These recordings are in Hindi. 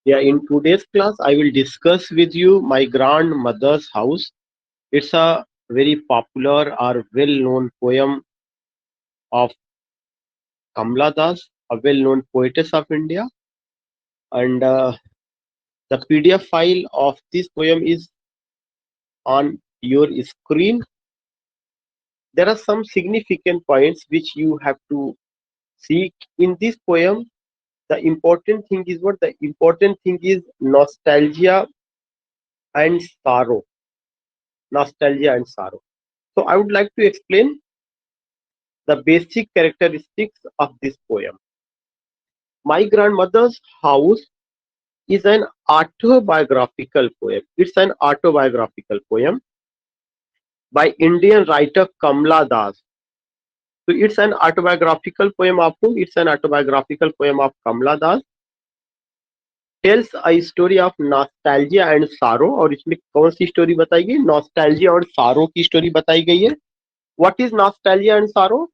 Yeah, in today's class, I will discuss with you my grandmother's house. It's a very popular or well-known poem of Kamla Das, a well-known poetess of India, and the PDF file of this poem is on your screen. There are some significant points which you have to see in this poem. The important thing is what? The important thing is nostalgia and sorrow. Nostalgia and sorrow. So I would like to explain the basic characteristics of this poem. My grandmother's house is an autobiographical poem. It's an autobiographical poem by Indian writer Kamla Das. So it's an autobiographical poem of whom? It's an autobiographical poem of Kamla Das. Tells a story of nostalgia and sorrow. और इसमें कौन सी स्टोरी बताई गई? नॉस्टैल्जिया और सारो की स्टोरी बताई गई है. What is nostalgia and sorrow?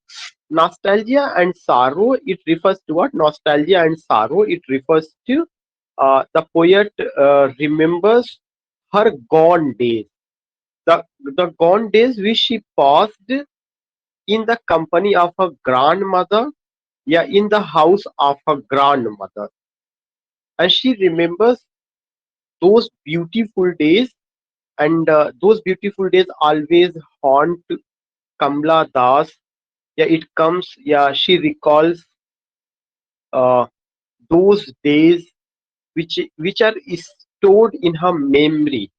Nostalgia and sorrow, it refers to what? Nostalgia and sorrow, it refers to the poet remembers her gone days. The gone days which she passed in the company of her grandmother, yeah, in the house of her grandmother. And she remembers those beautiful days, and those beautiful days always haunt Kamla Das. Yeah, it comes, yeah, she recalls uh, those days which are stored in her memory.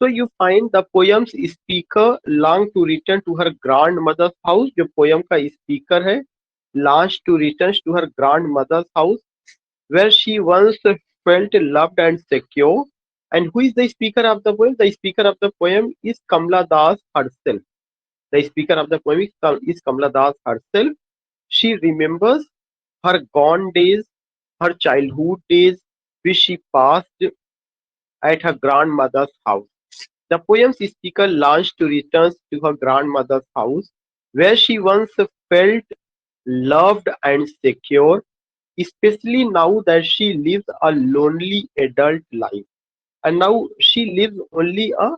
So you find the poem's speaker long to return to her grandmother's house. जो poem का speaker है, longs to return to her grandmother's house where she once felt loved and secure. And who is the speaker of the poem? The speaker of the poem is Kamla Das herself. The speaker of the poem is Kamla Das herself. She remembers her gone days, her childhood days, which she passed at her grandmother's house. The poem's speaker launched to return to her grandmother's house, where she once felt loved and secure, especially now that she lives a lonely adult life. And now she lives only a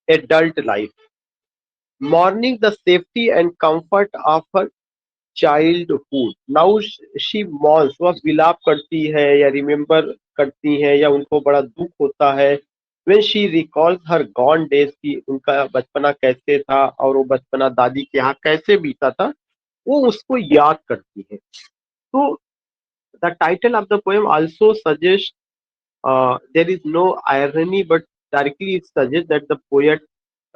adult life, mourning the safety and comfort of her childhood now she mourns वह विलाप करती है या रिमेम्बर करती हैं या उनको बड़ा दुख होता है when she recalls her gone days की उनका बचपना कैसे था और वो बचपना दादी के यहाँ कैसे बीता था वो उसको याद करती है. तो the title of the poem also suggest there is no irony but directly it suggests that the poet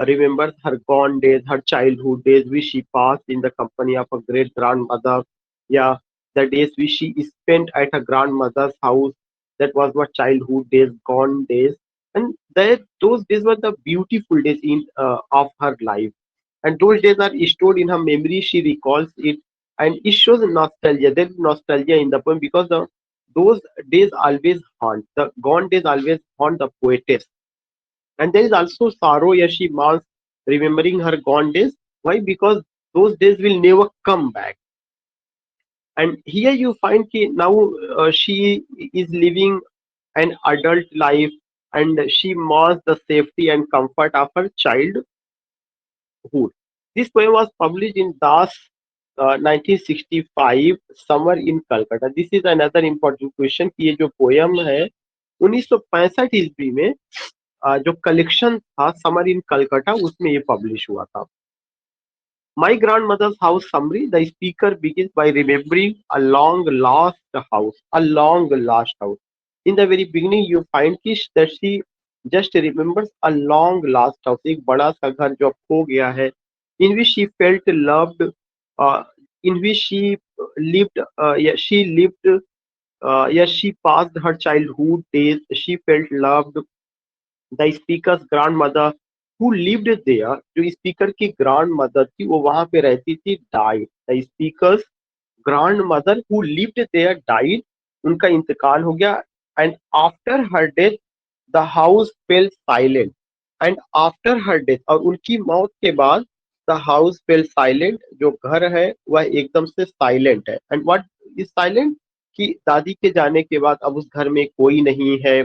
remembers her gone days, her childhood days, which she passed in the company of her great grandmother. Yeah, the days which she spent at her grandmother's house. That was what childhood days, gone days, and that those days were the beautiful days in of her life. And those days are stored in her memory. She recalls it, and it shows nostalgia. There is nostalgia in the poem because those days always haunt. The gone days always haunt the poetess. And there is also sorrow, yes, she mourns remembering her gone days. Why? Because those days will never come back. And here you find now she is living an adult life and she mourns the safety and comfort of her childhood. This poem was published in Das 1965 Summer in Calcutta. This is another important question कि ये जो poem है 1965 ईस्वी में जो कलेक्शन था समर इन कलकत्ता उसमें ये पब्लिश हुआ था. My grandmother's house summary. The speaker begins by remembering a long lost house. A long lost house. In the very beginning, you find that she just remembers a long lost house. एक बड़ा सा घर जो अब खो गया है. In which she felt loved. Uh, in which she lived. Yeah, she lived. Yes, she passed her childhood days. She felt loved. The speaker's grandmother who lived there, जो स्पीकर की ग्रैंड मदर थी वो वहां पे रहती थी, died. The speaker's grandmother who lived there died. उनका इंतकाल हो गया. And after her death the house fell silent. And after her death और उनकी मौत के बाद the house fell silent. जो घर है वह एकदम से silent है. And what is silent? कि दादी के जाने के बाद अब उस घर में कोई नहीं है,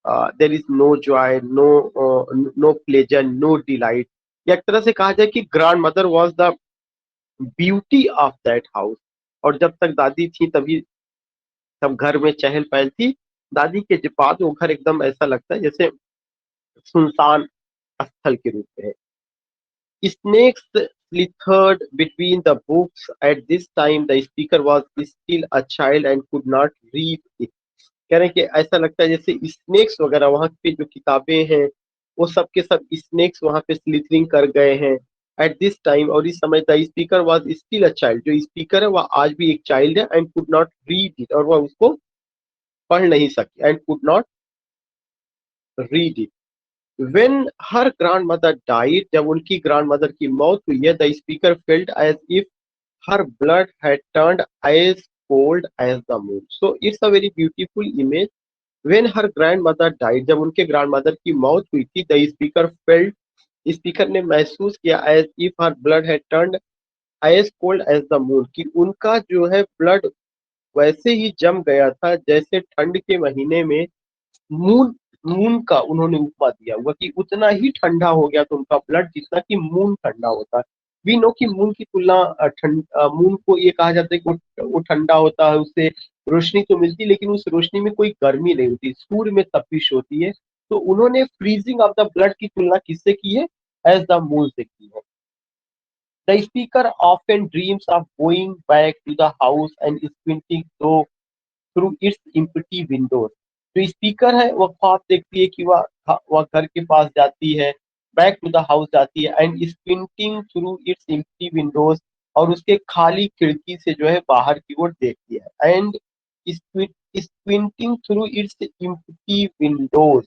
there is no joy, no pleasure, no delight. या एक तरह से कहा जाए कि grand mother was the beauty of that house. और जब तक दादी थी तभी तब घर में चहल पहल थी। दादी के बाद वो घर एकदम ऐसा लगता है जैसे सुनसान स्थल के रूप में है। Snakes slithered between the books. At this time, the speaker was still a child and could not read it. कह रहे हैं कि ऐसा लगता है जैसे स्नेक्स वगैरह वहां पे जो किताबें हैं वो सब के सब स्नेक्स वहां पे स्लिथरिंग कर गए हैं। एट दिस टाइम, और इस समय the speaker was still a child, जो स्पीकर है वह आज भी एक चाइल्ड है, and could not read it, और वह उसको पढ़ नहीं सकी, and could not read it. When her grandmother died, जब उनकी grandmother की मौत हुई है, the speaker felt as if her blood had turned as cold as the moon. So it's a very beautiful image. When her grandmother died, जब उनके grandmother की मौत हुई थी, the speaker felt, स्पीकर ने महसूस किया as if her blood had turned as cold as the moon, कि उनका जो है ब्लड वैसे ही जम गया था जैसे ठंड के महीने में मून मून का उन्होंने उपमा दिया हुआ, कि उतना ही ठंडा हो गया था उनका ब्लड जितना कि मून ठंडा होता है। वी नो कि मून की तुलना मून को ये कहा जाता है कि वो ठंडा होता है, उससे रोशनी तो मिलती है लेकिन उस रोशनी में कोई गर्मी नहीं होती, सूर्य में तपिश होती है। तो उन्होंने फ्रीजिंग ऑफ द ब्लड की तुलना किससे की है? एज द मून से की है। The speaker often dreams of going back to the house and squinting through its empty windows. जो स्पीकर है वह ख्वाब देखती है कि वह घर के पास जाती है, बैक टू द हाउस जाती है, and squinting through its empty windows, और उसके खाली खिड़की से जो है बाहर की ओर देखती है, and squinting through its empty windows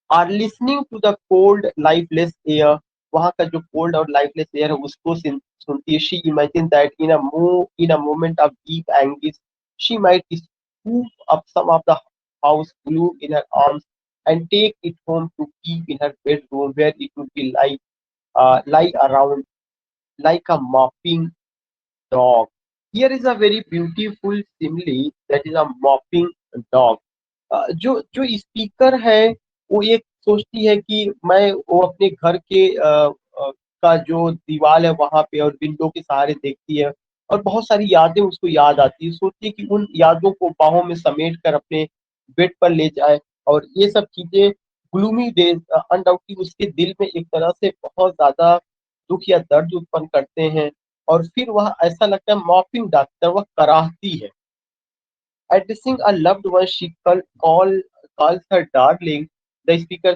or listening to the cold lifeless air. वहां का जो कोल्ड और लाइफलेस एयर है उसको सुनती है। She imagine that in a moment of deep anguish she might scoop up some of the house glue in her arms and take it home to keep in her bedroom, where it would be lie around like a mopping dog. Here is a very beautiful simile, that is a mopping dog. जो जो स्पीकर है वो एक सोचती है कि मैं वो अपने घर के का जो दीवार है वहां पे और विंडो के सहारे देखती है, और बहुत सारी यादें उसको याद आती है। सोचती है कि उन यादों को बाहों में समेट कर अपने बेड पर ले जाए, और ये सब चीजें ग्लूमी डेज अनडाउटली उसके दिल में एक तरह से बहुत ज्यादा दुख या दर्द उत्पन्न करते हैं। और फिर वह ऐसा लगता है मॉपिंग डॉक्टर, वह कराहती है। Addressing a loved one, she calls her darling. The speaker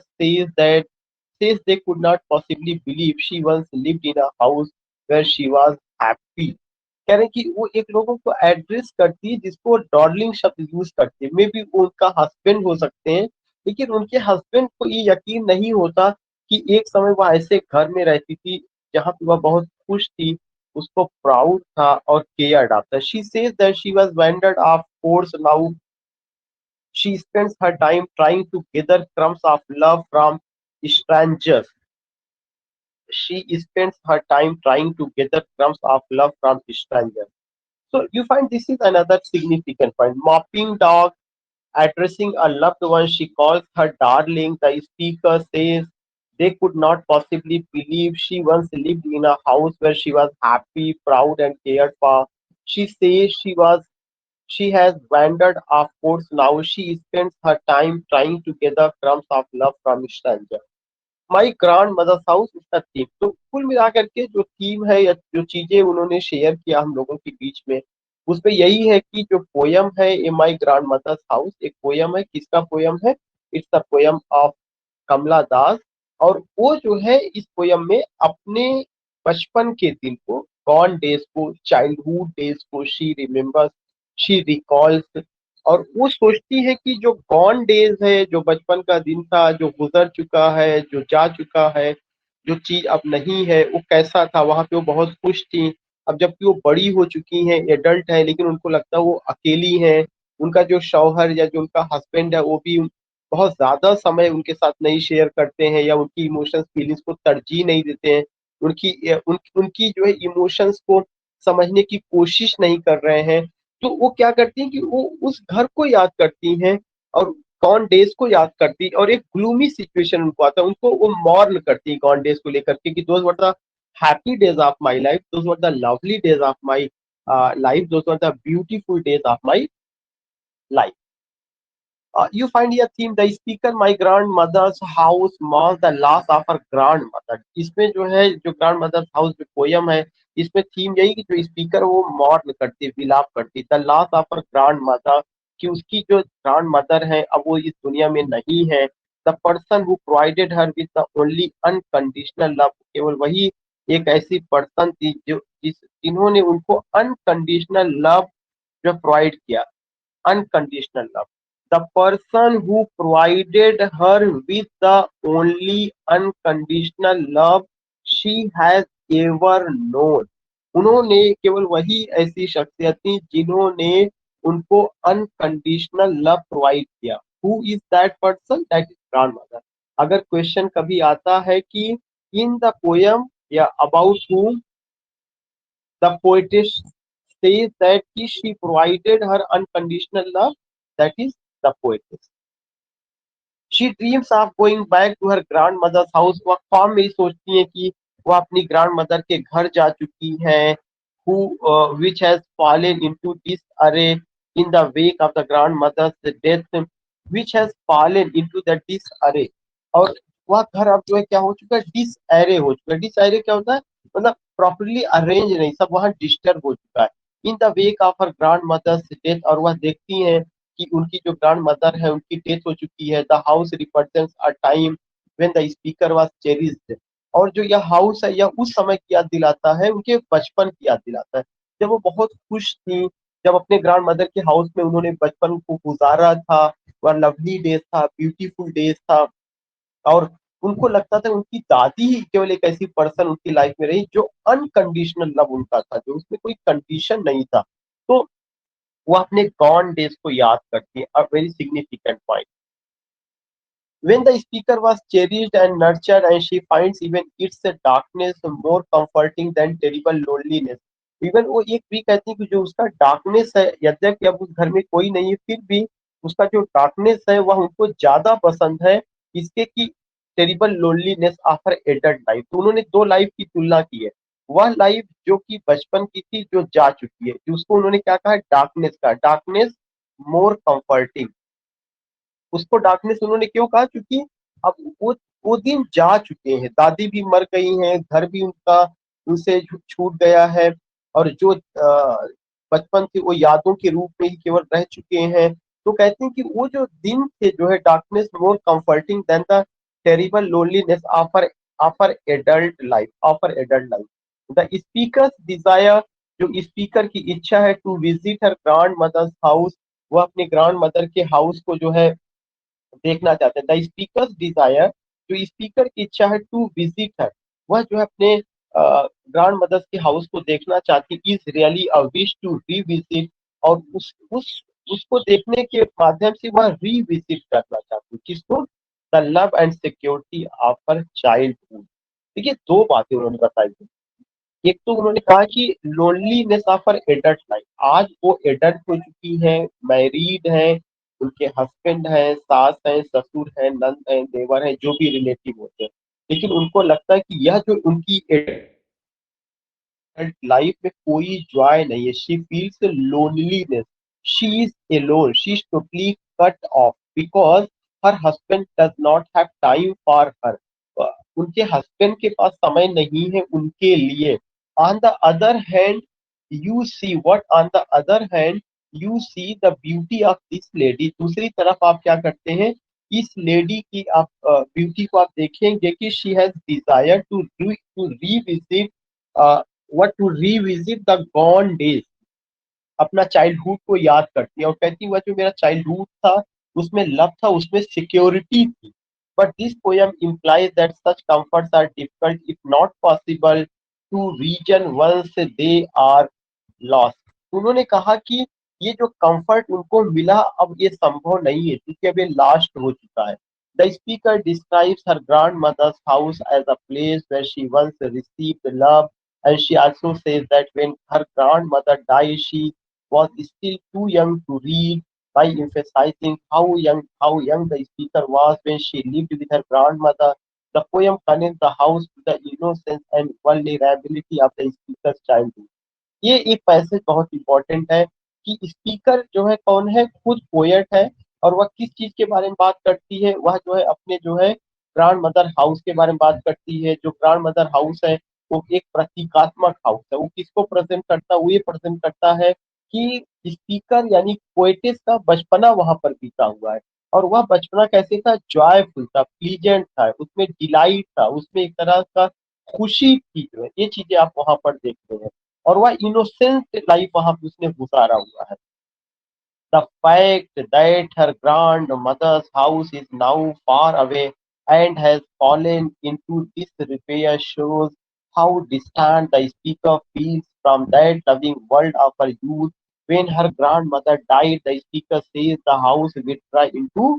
says they could not possibly believe she once lived in a house where she was happy. कह रहे हैं कि वो एक लोगों को एड्रेस करती है जिसको डार्लिंग शब्द यूज करती है। मे बी वो उनका हस्बैंड हो सकते हैं, लेकिन उनके हस्बैंड को ये यकीन नहीं होता कि एक समय वह ऐसे घर में रहती थी जहाँ पे वह बहुत खुश थी, उसको प्राउड था और cared after. She says that she was wandered off course now. She spends her time trying to gather crumbs of love from strangers. She spends her time trying to gather crumbs of love from strangers. So you find this is another significant point. Mopping dog, addressing a loved one, she calls her darling. The speaker says they could not possibly believe she once lived in a house where she was happy, proud, and cared for. She says she has wandered off course now. She spends her time trying to gather crumbs of love from strangers. My grand mother's house इसका थीम। तो कुल मिलाकर के जो थीम है या जो चीजें उन्होंने शेयर किया हम लोगों के बीच में, उसमें यही है कि जो पोयम है ए माई ग्रांड मदर्स हाउस एक पोयम है। किसका पोयम है? इट्स अ पोयम ऑफ कमला दास। और वो जो है इस पोयम में अपने बचपन के दिन को, गॉन डेज को, चाइल्डहुड डेज को शी रिमेम्बर्स, शी रिकॉल्स। और वो सोचती है कि जो गॉन डेज है, जो बचपन का दिन था, जो गुजर चुका है, जो जा चुका है, जो चीज अब नहीं है, वो कैसा था। वहां पे वो बहुत खुश थी। अब जबकि वो बड़ी हो चुकी हैं, एडल्ट है, लेकिन उनको लगता है वो अकेली हैं। उनका जो शौहर या जो उनका हस्बैंड है वो भी बहुत ज्यादा समय उनके साथ नहीं शेयर करते हैं, या उनकी इमोशंस फीलिंग्स को तरजीह नहीं देते हैं। उनकी जो है इमोशंस को समझने की कोशिश नहीं कर रहे हैं। तो वो क्या करती हैं कि वो उस घर को याद करती हैं और गॉन डेज को याद करती हैं, और एक ग्लूमी सिचुएशन उनको आता है, उनको वो मॉर्न करती हैं गॉन डेज को लेकर के कि those were the happy days of my life, those were the lovely days of my life, those were the beautiful days of my life. You find here theme the speaker my grandmother's house marks the loss of her grandmother. इसमें जो है जो grandmother's house जो पोयम है, इसमें थीम यही कि जो स्पीकर वो मॉर्न करती, विलाप करती, the loss of her grandmother, कि उसकी जो ग्रैंड मदर है अब वो इस दुनिया में नहीं है. The person who provided her with the only unconditional love, केवल वही एक ऐसी पर्सन थी जो जिन्होंने उनको अनकंडीशनल लव जो प्रोवाइड किया, unconditional love. The person who provided her with the only unconditional love she has ever known. उन्होंने केवल वही ऐसी शख्सियत थी जिन्होंने उनको अनकंडीशनल लव प्रोवाइड किया. Who is that person? That is grand mother. अगर क्वेश्चन कभी आता है कि इन द पोयम या about whom the poetess says that she provided her unconditional love, that is the poetess. She dreams of going back to her grand mother's house. वह ख्वाब में ही सोचती है कि वह अपनी ग्रैंड मदर के घर जा चुकी हैं. Who which has fallen into disarray in the wake of the grand mother's death, which has fallen into the disarray. और वह घर अब जो है क्या हो चुका है, डिस एरे हो चुका है. डिस एरे क्या होता है, मतलब प्रॉपरली अरेंज नहीं, सब वहाँ डिस्टर्ब हो चुका है. In the wake of her grand mother's death, और वह देखती हैं कि उनकी जो ग्रैंड मदर है उनकी डेथ हो चुकी है. The house represents a time when the speaker was cherished. और जो यह हाउस है यह उस समय की याद दिलाता है, उनके बचपन की याद दिलाता है, जब वो बहुत खुश थी, जब अपने ग्रैंड मदर के हाउस में उन्होंने बचपन को गुजारा था. वह लवली डेज था, ब्यूटीफुल डेज था. और उनको लगता था उनकी दादी ही केवल एक ऐसी पर्सन उनकी लाइफ में रही जो अनकंडीशनल लव उनका था, जो उसमें कोई कंडीशन नहीं था. तो वो अपने गॉन डेज को याद करती है. A very significant point. When the speaker was cherished and nurtured, and she finds even its darkness more comforting than terrible loneliness. Even वो एक भी कहती है कि जो उसका डार्कनेस है, यद्यपि अब उस घर में कोई नहीं है, फिर भी उसका जो डार्कनेस है वह उनको ज्यादा पसंद है इसके कि terrible loneliness after adult life. तो उन्होंने दो लाइफ की तुलना की है. वह लाइफ जो कि बचपन की थी जो जा चुकी है, उसको उन्होंने क्या कहा, डार्कनेस का, डार्कनेस मोर कंफर्टिंग. उसको डार्कनेस उन्होंने क्यों कहा, क्योंकि अब वो दिन जा चुके हैं, दादी भी मर गई हैं, घर भी उनका उनसे छूट गया है, और जो बचपन के वो यादों के रूप में ही केवल रह चुके हैं. तो कहते हैं कि वो जो दिन थे जो है, darkness more comforting than the terrible loneliness offer offer adult life, offer adult life. The speaker's desire, जो स्पीकर की इच्छा है, to visit her grand mother's house, वो अपने ग्रैंड मदर के हाउस को जो है देखना चाहते हैं. द स्पीकर डिजायर, जो स्पीकर की इच्छा है, टू विजिट है, वह जो है अपने ग्रैंड मदर्स के हाउस को देखना चाहती, is really a wish to revisit. और उस उसको देखने के माध्यम से वह रीविजिट करना चाहती, किसको, the love and security of her childhood. देखिए दो बातें उन्होंने बताई. एक तो उन्होंने कहा कि loneliness of her adult life, आज वो एडल्ट हो चुकी है, मैरिड है, उनके हस्बैंड है, सास है, ससुर है, नंद है, देवर है, जो भी रिलेटिव होते हैं, लेकिन उनको लगता है कि यह जो उनकी लाइफ में कोई जॉय नहीं है. She feels loneliness, she is alone, she is totally cut off because her husband does not have time for her. उनके हस्बैंड के पास समय नहीं है उनके लिए. On the other hand you see what, on the other hand you see the beauty of this lady. दूसरी तरफ आप क्या करते हैं, इस लेडी की आप ब्यूटी को आप देखेंगे कि she has desire to revisit, what to revisit the gone days. अपना चाइल्डहुड को याद करती है और कहती हुआ जो मेरा चाइल्डहुड था उसमें लव था, उसमें सिक्योरिटी थी. But this poem implies that such comforts are difficult if not possible to region once they are lost. उन्होंने कहा कि ये जो कंफर्ट उनको मिला अब ये संभव नहीं है क्योंकि अब ये लास्ट हो चुका है. The speaker describes her grandmother's house as a place where she once received love, and she also says that when her grandmother died, she was still too young to read, by emphasizing how young the speaker was when she lived with her grandmother. The poem connects the house to the innocence and vulnerability of the speaker's childhood. ये एक पैसेज बहुत इंपॉर्टेंट है कि स्पीकर जो है कौन है, खुद पोएट है, और वह किस चीज के बारे में बात करती है, वह जो है अपने जो है ग्रांड मदर हाउस के बारे में बात करती है। जो ग्रांड मदर हाउस है वो एक प्रतीकात्मक हाउस है। वो किसको प्रेजेंट करता है? वो ये प्रेजेंट करता है कि स्पीकर यानी पोएटिस का बचपना वहां पर बीता हुआ है, और वह बचपना कैसे था? जॉयफुल था, प्लीजेंट था, उसमें डिलाइट था, उसमें एक तरह का खुशी थी। जो है ये चीजें आप वहां पर देखते हैं, और वह इनोसेंट लाइफ वहां पे उसने गुजारा हुआ है। The fact that her grandmother's house is now far away and has fallen into disrepair shows how distant the speaker feels from that loving world of her youth. When her grandmother died, the speaker says the house withdrew into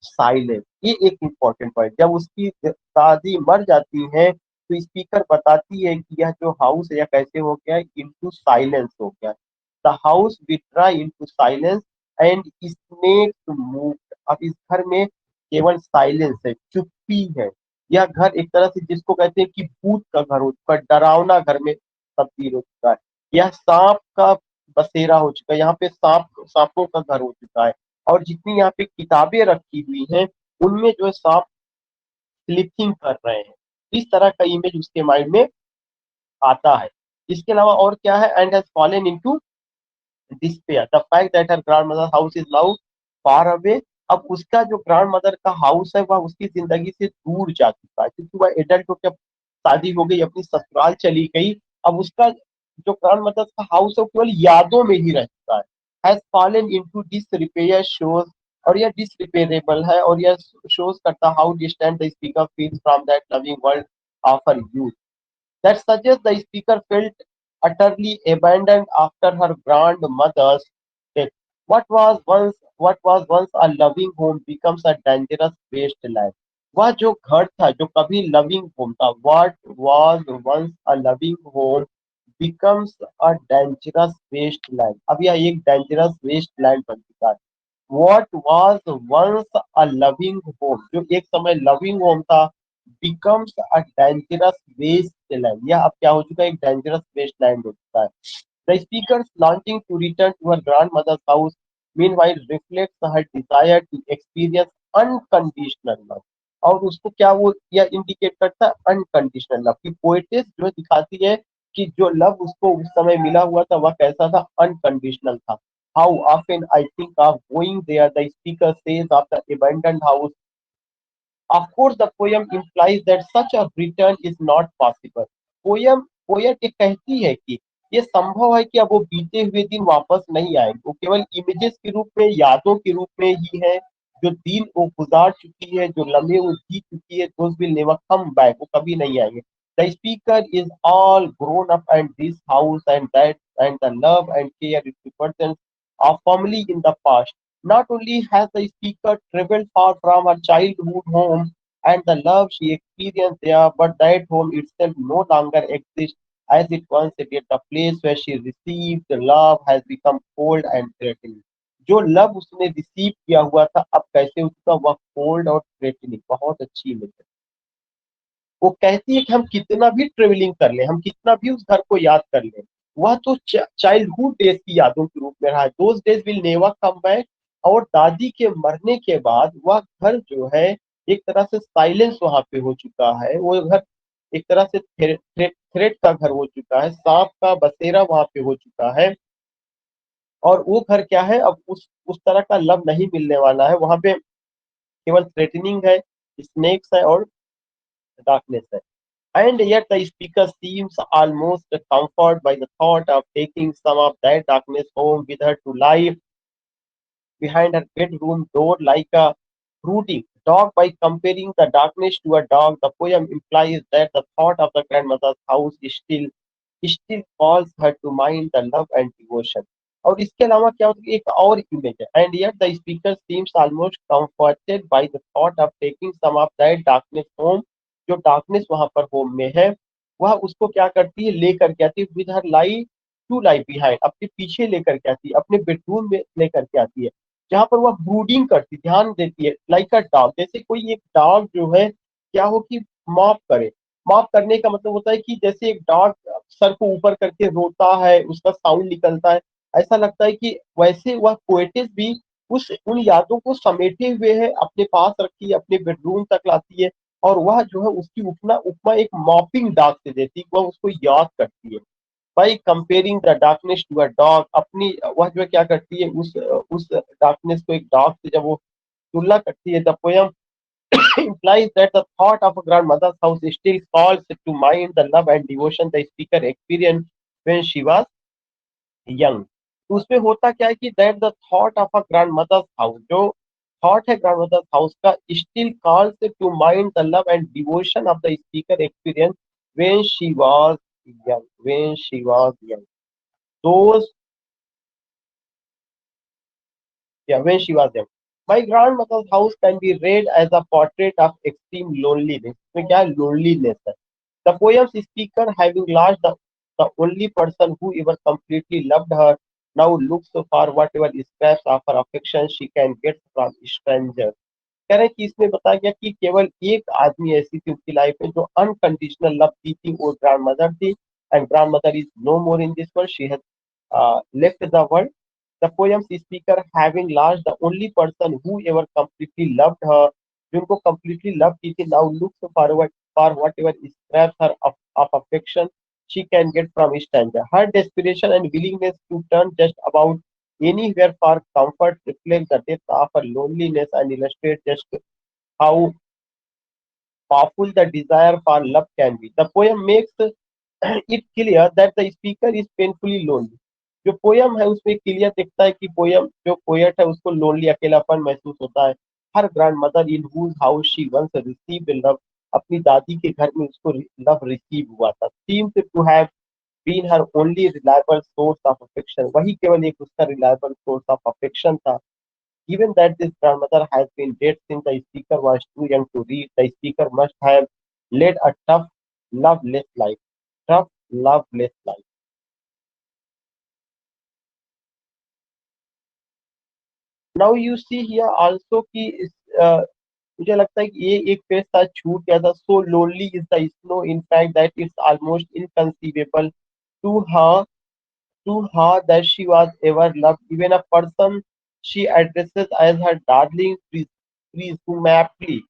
silence. ये एक इम्पोर्टेंट पॉइंट, जब उसकी दादी मर जाती है तो स्पीकर बताती है कि यह जो हाउस है यह कैसे हो गया, इनटू साइलेंस हो गया। The house withdrew into silence and snacks moved. अब इस घर में केवल साइलेंस है, चुप्पी है। यह घर एक तरह से जिसको कहते हैं कि भूत का घर हो चुका है, डरावना घर में तब्दील हो चुका है। यह सांप का बसेरा हो चुका है, यहाँ पे सांपों का घर हो चुका है। और जितनी यहाँ पे किताबें रखी हुई हैं उनमें जो है सांप स्लीपिंग कर रहे हैं। इस तरह का इमेज उसके माइंड में आता है। इसके अलावा और क्या है? And has fallen into despair. The fact that her grandmother's house is now far away, अब उसका जो ग्रैंड मदर का हाउस है वह उसकी जिंदगी से दूर जा चुका है, क्योंकि वह एडल्ट होकर शादी हो गई, अपनी ससुराल चली गई। अब उसका जो ग्रैंड मदर का हाउस है वो केवल यादों में ही रह चुका है। हैज फॉलन इनटू डिसरिपेयर शोज, और यह डिसरिपेयरेबल है, और यह शोज करता how distant the speaker feels from that loving world of her youth. That suggests the speaker felt utterly abandoned after her grandmother's death. What was once a loving home becomes a dangerous wasteland. वह जो घर था, जो कभी लविंग होम था, what was once a loving home becomes a dangerous wasteland. अब यह एक dangerous wasteland बन चुका है। What was once a loving home, जो एक समय लविंग होम था, becomes a dangerous wasteland. यह अब क्या हो चुका है? एक dangerous wasteland हो चुका है। The speaker's longing to return to her grandmother's house, meanwhile, reflects her desire to experience unconditional love. और उसको क्या वो यह इंडिकेट करता है? अनकंडीशनल लव की पोएटिस जो दिखाती है कि जो लव उसको उस समय मिला हुआ था वह कैसा था? अनकंडीशनल था। How often I think of going there, the speaker says of the abandoned house. Of course, the poem implies that such a return is not possible. Poet ये कहती है कि ये संभव है कि अब वो बीते हुए दिन वापस नहीं आएंगे, वो केवल इमेजेस के रूप में, यादों के रूप में ही है। जो दिन वो गुजार चुकी है, जो लम्हे वो जी चुकी है, those will never come back, वो कभी नहीं आएंगे। The speaker is all grown up and this house and that and the love and care it represents are firmly in the past. Not only has the speaker traveled far from her childhood home and the love she experienced there, but that home itself no longer exists as it once did. The place where she received the love has become cold and threatening. जो लव उसने रिसीव किया हुआ था अब कैसे उसका वह कोल्ड और थ्रेटनिंग। बहुत अच्छी इमेज है। वो कहती है कि हम कितना भी ट्रेवलिंग कर ले, हम कितना भी उस घर को याद कर ले, वह तो चाइल्डहुड डेज की यादों के रूप में रहा है। Those days will never come back. और दादी के मरने के बाद वह घर जो है एक तरह से साइलेंस वहां पे हो चुका है। वो घर एक तरह से थ्रेट का घर हो चुका है, सांप का बसेरा वहां पे हो चुका है। और वो घर क्या है? अब उस तरह का लव नहीं मिलने वाला है वहां पे, केवल थ्रेटनिंग है, स्नेक्स है और डार्कनेस है। And yet the speaker seems almost comforted by the thought of taking some of that darkness home with her to life behind her bedroom door like a brooding dog. By comparing the darkness to a dog, the poem implies that the thought of the grandmother's house is still calls her to mind the love and devotion. और इसके अलावा क्या होता है? एक और इमेज है। And yet the speaker seems almost comforted by the thought of taking some of that darkness home. जो डार्कनेस वहां पर होम में है वह उसको क्या करती है? लेकर के आती है with her light to life behind, अपने पीछे लेकर के आती है, अपने बेडरूम में लेकर के आती है, जहाँ पर वह ब्रूडिंग करती, ध्यान देती है, लाइक अ डॉग। जैसे कोई एक डॉग जो है क्या हो कि मॉप करे। मॉप करने का मतलब होता है कि जैसे एक डॉग सर को ऊपर करके रोता है, उसका साउंड निकलता है, ऐसा लगता है कि वैसे वह पोएटिस भी उस उन यादों को समेटे हुए है, अपने पास रखी है, अपने बेडरूम तक लाती है, और वह जो है उसकी उपमा उपमा एक मॉपिंग डॉग से देती है, वह उसको याद करती है। By comparing the darkness to a dog, अपनी वह जो है क्या करती है, उस डार्कनेस को एक डॉग से जब वो तुलना करती है, the poem implies that the thought of a grandmother's house still calls to mind the love and devotion the speaker experienced when she was young। तो उसमें होता क्या है कि that the thought of a grandmother's house, जो थॉट है ग्रैंडमदर्स हाउस का, still calls to mind the love and devotion of the speaker experience when she was young, when she was young. Those Yeah, when she was young. My grandmother's house can be read as a portrait of extreme loneliness। इसमें क्या loneliness है? The poem's speaker, having lost the only person who ever completely loved her, now looks for whatever scraps of her affection she can get from strangers। कह रहे हैं कि इसमें बताया गया कि केवल एक आदमी ऐसी थी उसकी लाइफ में जो अनकंडीशनल लव की थी, वो ग्रैंड मदर थी। And grand mother is no more in this world, she has left the world. The poem's speaker having lost the only person who ever completely loved her, जिनको कंप्लीटली लव की थी, now looks forward for whatever scraps her of affection she can get from stranger। Her desperation and willingness to turn just about anywhere for comfort reflect the depth of her loneliness and illustrate just how powerful the desire for love can be। The poem makes it clear that the speaker is painfully lonely। जो पोयम है उसमें क्लियर दिखता है कि पोयम जो पोएट है उसको लोनली, अकेलापन महसूस होता है। हर grandmother in whose house she once received love, अपनी दादी के घर में उसको लव रिसीव हुआ था। Seems to have been her only reliable source of affection, वही केवल एक उसका रिलायबल सोर्स ऑफ अफेक्शन था। Given that this grandmother has been dead since the speaker was too young to read, the speaker must have led a tough, loveless life। Tough, loveless life। Now you see here also कि मुझे लगता है कि ये एक पेज शायद छूट गया था। So lonely is the snow, in fact that it's almost inconceivable to her that she was ever loved. Even a person she addresses as her darling presumably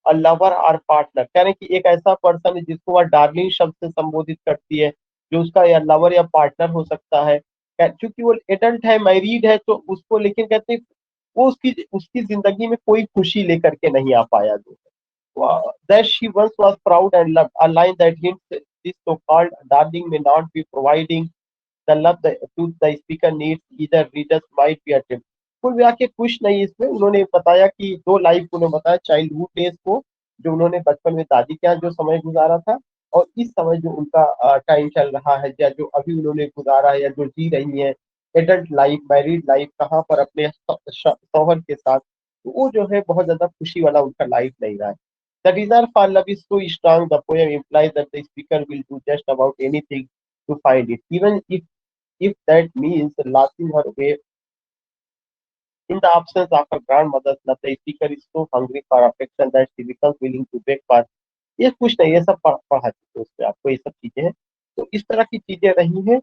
a lover or partner। कह रहे हैं कि एक ऐसा पर्सन है जिसको वह डार्लिंग शब्द से संबोधित करती है, जो उसका या लवर या पार्टनर हो सकता है। क्योंकि वो एडल्ट है, मैरिड है, तो उसको, लेकिन कहते हैं वो उसकी उसकी जिंदगी में कोई खुशी लेकर के नहीं आ पाया। जो that she once was proud and loved, a line that hints this so-called darling may not be providing the love to the speaker needs, either readers might be attempt। कुल मिला के कुछ नहीं, इसमें उन्होंने बताया कि दो लाइफ उन्होंने बताया, चाइल्डहुड डेज को जो उन्होंने बचपन में दादी के यहाँ जो समय गुजारा था, और इस समय जो उनका टाइम चल रहा है, या जो अभी उन्होंने गुजारा है या जो जी रही है एडल्ट लाइफ, मैरिड लाइफ, कहाँ पर अपने शौहर के साथ, तो वो जो है बहुत ज्यादा खुशी वाला उनका लाइफ नहीं रहा है। The desire for love is so strong, the poem implies that the speaker will do just about anything to find it, even if that means lashing her way in the absence of her grandmother's love। The speaker is so hungry for affection that she becomes willing to beg for। ये कुछ नहीं, ये सब पढ़ा चुके उस पे, आपको ये सब चीजें हैं। तो इस तरह की चीजें रही हैं।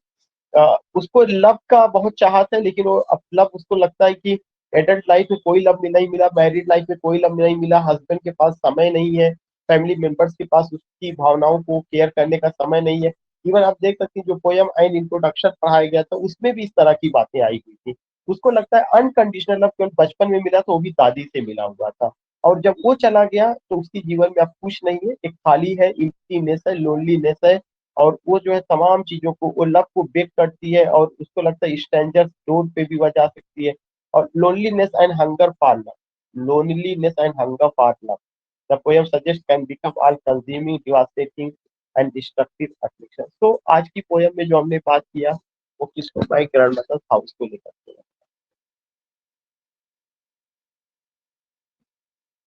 उसको लव का बहुत चाहत है, लेकिन वो अब लव उसको लगता है कि एडल्ट लाइफ में कोई लव नहीं मिला, मैरिड लाइफ में कोई लव नहीं मिला, हस्बैंड के पास समय नहीं है, फैमिली मेंबर्स के पास उसकी भावनाओं को केयर करने का समय नहीं है। इवन आप देख सकते हैं जो पोयम एंड इंट्रोडक्शन पढ़ाया गया था उसमें भी इस तरह की बातें आई हुई थी। उसको लगता है अनकंडीशनल लव केवल बचपन में मिला, तो वो भी दादी से मिला हुआ था, और जब वो चला गया तो उसकी जीवन में अब कुछ नहीं है, एक खाली है, एम्प्टीनेस है, लोनलीनेस है। और वो जो है तमाम चीज़ों को, वो लव को बेक करती है, और उसको लगता है स्ट्रेंजर्स डोर पे भी वह जा सकती है। और loneliness and hunger for love, loneliness and hunger for love, the poem suggest can become all consuming, devastating and destructive affection. तो आज की पोएम में जो हमने बात किया वो किसको, माय ग्रैंडमदर्स हाउस को लेकर के है।